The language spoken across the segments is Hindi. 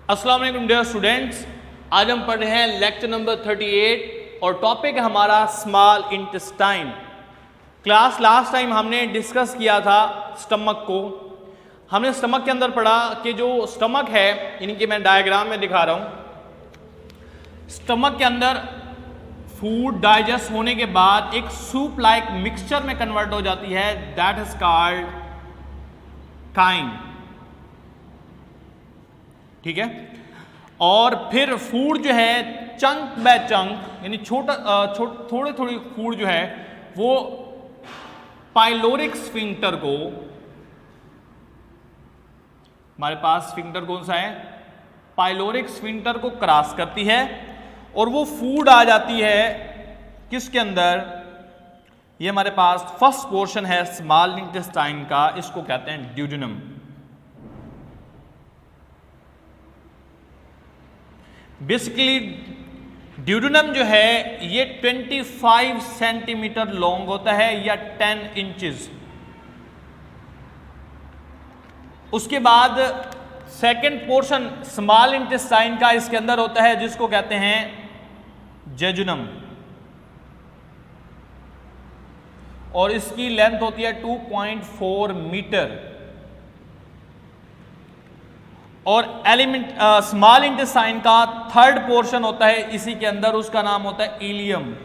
अस्सलाम वालेकुम डियर स्टूडेंट्स, आज हम पढ़ रहे हैं लेक्चर नंबर 38 और टॉपिक है हमारा small intestine. Class last time हमने डिस्कस किया था स्टमक को। हमने स्टमक के अंदर पढ़ा कि जो स्टमक है, यानी कि मैं डायग्राम में दिखा रहा हूं, स्टमक के अंदर फूड डाइजेस्ट होने के बाद एक सूप लाइक मिक्सचर में कन्वर्ट हो जाती है, दैट इज कॉल्ड काइम। ठीक है, और फिर फूड जो है चंक बाय चंक, यानी थोड़े थोड़ी फूड जो है वो पाइलोरिक स्फिंक्टर को, हमारे पास स्फिंक्टर कौन सा है, पाइलोरिक स्फिंक्टर को क्रॉस करती है और वो फूड आ जाती है किसके अंदर, ये हमारे पास फर्स्ट पोर्शन है स्मॉल इंटेस्टाइन का, इसको कहते हैं ड्यूडेनम। बेसिकली ड्यूडेनम जो है ये 25 सेंटीमीटर लॉन्ग होता है या 10 इंचेस। उसके बाद सेकंड पोर्शन स्मॉल इंटेस्टाइन का इसके अंदर होता है जिसको कहते हैं जेजुनम, और इसकी लेंथ होती है 2.4 मीटर। और स्मॉल इंटेस्टाइन का थर्ड पोर्शन होता है इसी के अंदर, उसका नाम होता है इलियम,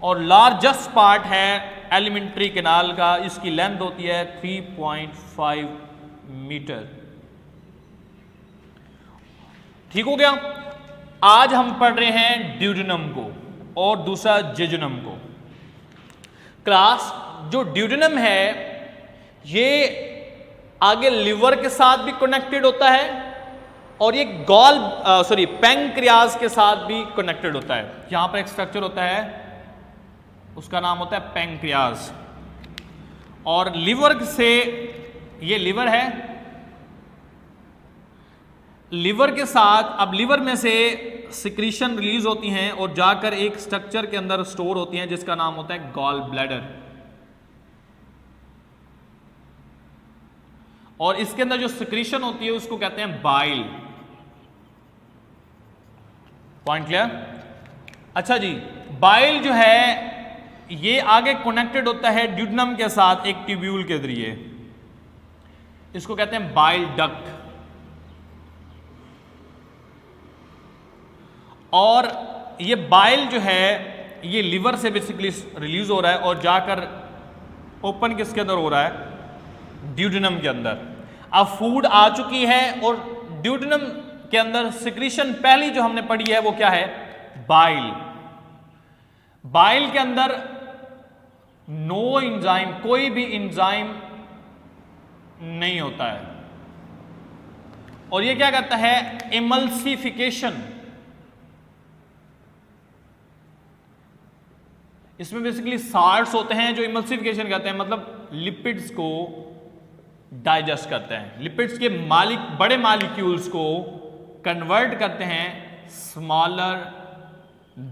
और लार्जेस्ट पार्ट है एलिमेंट्री कैनाल का, इसकी लेंथ होती है 3.5 मीटर। ठीक हो गया। आज हम पढ़ रहे हैं ड्यूडेनम को और दूसरा जेजुनम को। क्लास जो ड्यूडेनम है ये आगे लिवर के साथ भी कनेक्टेड होता है और ये पैंक्रियाज के साथ भी कनेक्टेड होता है। यहां पर एक स्ट्रक्चर होता है, उसका नाम होता है पैंक्रियाज, और लिवर से, ये लिवर है, लिवर के साथ अब लिवर में से सिक्रीशन रिलीज होती हैं और जाकर एक स्ट्रक्चर के अंदर स्टोर होती हैं जिसका नाम होता है गॉल ब्लैडर, और इसके अंदर जो सिक्रीशन होती है उसको कहते हैं बाइल। Point clear? अच्छा जी, बाइल जो है ये आगे कनेक्टेड होता है ड्यूडेनम के साथ एक ट्यूब्यूल के जरिए, इसको कहते हैं बाइल डक्ट। और ये बाइल जो है ये लिवर से बेसिकली रिलीज हो रहा है और जाकर ओपन किसके अंदर हो रहा है, ड्यूडेनम के अंदर। अब फूड आ चुकी है और ड्यूडेनम के अंदर सिक्रीशन पहली जो हमने पढ़ी है वो क्या है, बाइल। बाइल के अंदर नो एंजाइम, कोई भी एंजाइम नहीं होता है, और ये क्या करता है, इमल्सिफिकेशन। इसमें बेसिकली साल्ट्स होते हैं जो इमल्सिफिकेशन कहते हैं, मतलब लिपिड्स को डाइजेस्ट करते हैं, लिपिड्स के बड़े मॉलिक्यूल्स को कन्वर्ट करते हैं smaller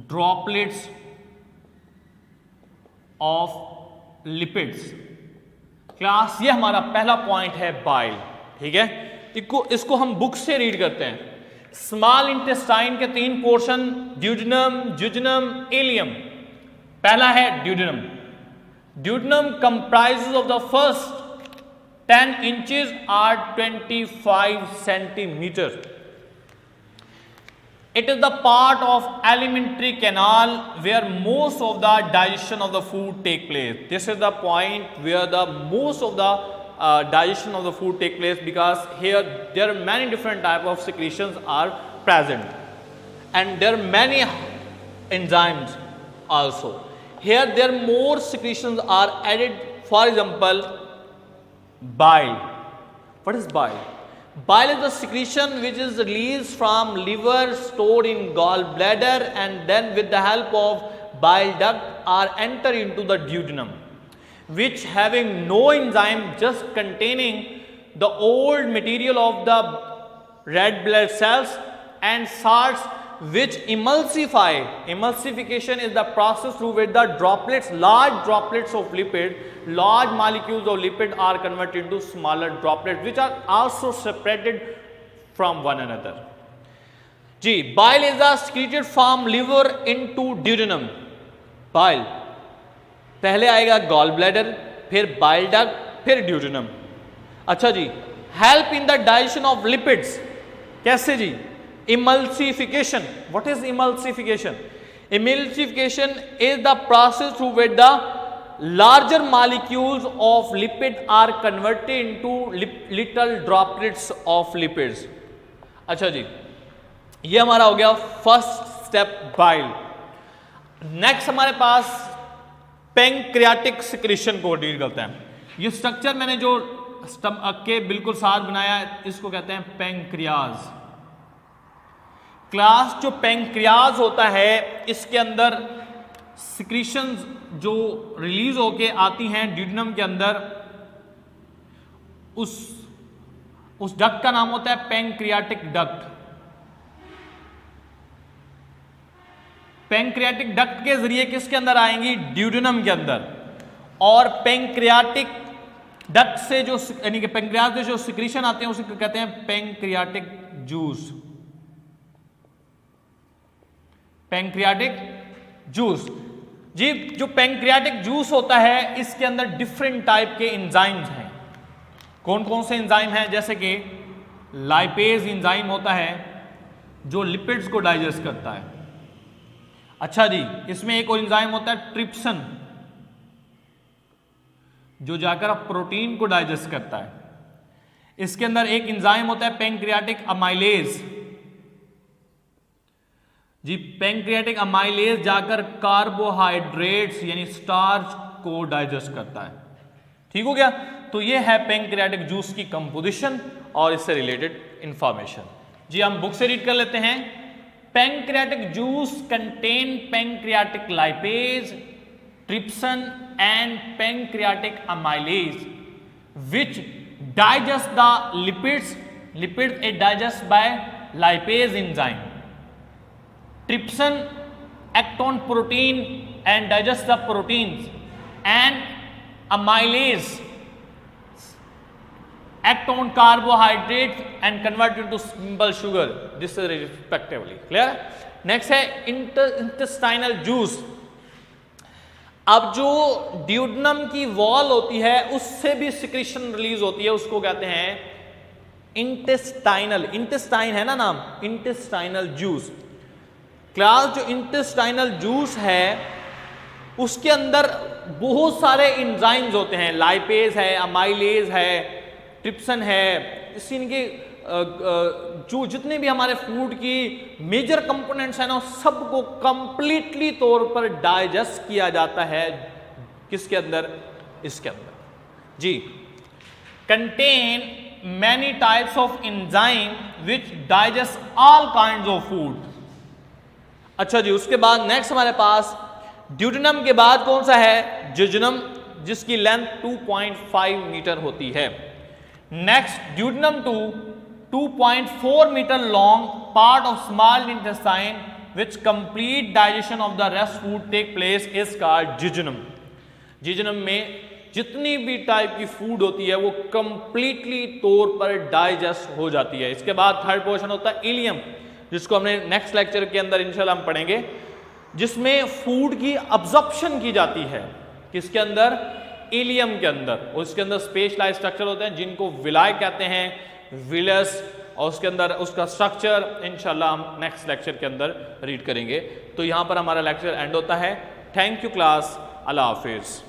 droplets of lipids. Class ये हमारा पहला पॉइंट है बाइल। ठीक है, इसको हम बुक से रीड करते हैं। स्मॉल इंटेस्टाइन के 3 पोर्शन, ड्यूडेनम, जेजुनम, इलियम। पहला है duodenum. Duodenum comprises of the first 10 inches or 25 centimeters. It is the part of alimentary canal where most of the digestion of the food take place. This is the point where the most of the digestion of the food take place, because here there are many different type of secretions are present, and there are many enzymes also. Here there more secretions are added. For example, bile. What is bile? Bile is the secretion which is released from liver, stored in gallbladder, and then with the help of bile duct are enter into the duodenum, which having no enzyme, just containing the old material of the red blood cells and salts which emulsify. Emulsification is the process through which the droplets, large droplets of lipid, large molecules of lipid are converted into smaller droplets which are also separated from one another. जी, bile is a secreted from liver into duodenum. Bile पहले आएगा गॉल ब्लैडर, फिर बाइल डक्ट, फिर ड्यूडेनम. अच्छा जी, help in the digestion of lipids. कैसे जी? Emulsification. What is emulsification? Emulsification is the process through which the larger molecules of lipid are converted into little droplets of lipids. अच्छा जी, ये हमारा हो गया फर्स्ट स्टेप बाइल. नेक्स्ट हमारे पास पैंक्रियाटिक सिक्रीशन को डील करते हैं. ये स्ट्रक्चर मैंने जो स्टमक के बिल्कुल साथ बनाया है, इसको कहते हैं पैंक्रियाज. क्लास जो पैंक्रियाज होता है, इसके अंदर सिक्रीशंस जो रिलीज होके आती हैं ड्यूडेनम के अंदर, उस डक्ट का नाम होता है पैंक्रियाटिक डक्ट. पैंक्रियाटिक डक्ट के जरिए किसके अंदर आएंगी? ड्यूडेनम के अंदर. और पैंक्रियाटिक डक्ट से जो यानी कि पैंक्रियाज से जो सिक्रीशन आते हैं उसे कहते हैं पैंक्रियाटिक जूस. पैंक्रियाटिक जूस जी, जो पैंक्रियाटिक जूस होता है इसके अंदर डिफरेंट टाइप के एंजाइम्स हैं. कौन कौन से एंजाइम हैं? जैसे कि लाइपेज एंजाइम होता है जो लिपिड्स को डाइजेस्ट करता है. अच्छा जी, इसमें एक और एंजाइम होता है ट्रिप्सन, जो जाकर प्रोटीन को डाइजेस्ट करता है. इसके अंदर एक एंजाइम होता है पैंक्रियाटिक अमाइलेज. जी, पैंक्रियाटिक अमाइलेज जाकर कार्बोहाइड्रेट्स यानी स्टार्च को डाइजेस्ट करता है. ठीक हो गया? तो ये है पैंक्रियाटिक जूस की कंपोजिशन और इससे रिलेटेड इंफॉर्मेशन. जी, हम बुक से रीड कर लेते हैं. Pancreatic juice contain pancreatic lipase, trypsin and pancreatic amylase which digest the lipids. Lipid it digest by lipase enzyme. Trypsin act on protein and digest the proteins, and amylase act on carbohydrates and convert into simple sugar. This is respectively. Clear? Next है intestinal juice. अब जो ड्यूडेनम की वॉल होती है उससे भी सिक्रीशन रिलीज होती है, उसको कहते हैं इंटेस्टाइनल. इंटेस्टाइन है ना नाम, इंटेस्टाइनल जूस. क्लास जो इंटेस्टाइनल जूस है उसके अंदर बहुत सारे एंजाइम्स होते हैं. लाइपेज है, अमाइलेज है, ट्रिप्सन है. इनके जो जितने भी हमारे फूड की मेजर कंपोनेंट्स हैं ना, सबको कंप्लीटली तौर पर डाइजेस्ट किया जाता है. किसके अंदर? इसके अंदर जी. Contain many types of enzyme which digest all kinds of food. अच्छा जी, उसके बाद नेक्स्ट हमारे पास ड्यूडेनम के बाद कौन सा है? जेजुनम, जिसकी लेंथ 2.5 मीटर होती है. Next duodenum to 2.4 metre long part of small intestine which complete digestion of the rest food take place is called jejunum. Jejunum में जितनी भी टाइप की फूड होती है वो कंप्लीटली तौर पर डाइजेस्ट हो जाती है. इसके बाद थर्ड पोर्शन होता है इलियम, जिसको हमने नेक्स्ट लेक्चर के अंदर इंशाल्लाह हम पढ़ेंगे, जिसमें फूड की अब्जॉर्प्शन की जाती है. किसके अंदर? इलियम के अंदर. और उसके अंदर स्पेशलाइज स्ट्रक्चर होते हैं जिनको विलाय कहते हैं, विलस. और उसके अंदर उसका स्ट्रक्चर इंशाल्लाह हम नेक्स्ट लेक्चर के अंदर रीड करेंगे. तो यहाँ पर हमारा लेक्चर एंड होता है. Thank you class. Allah Hafiz.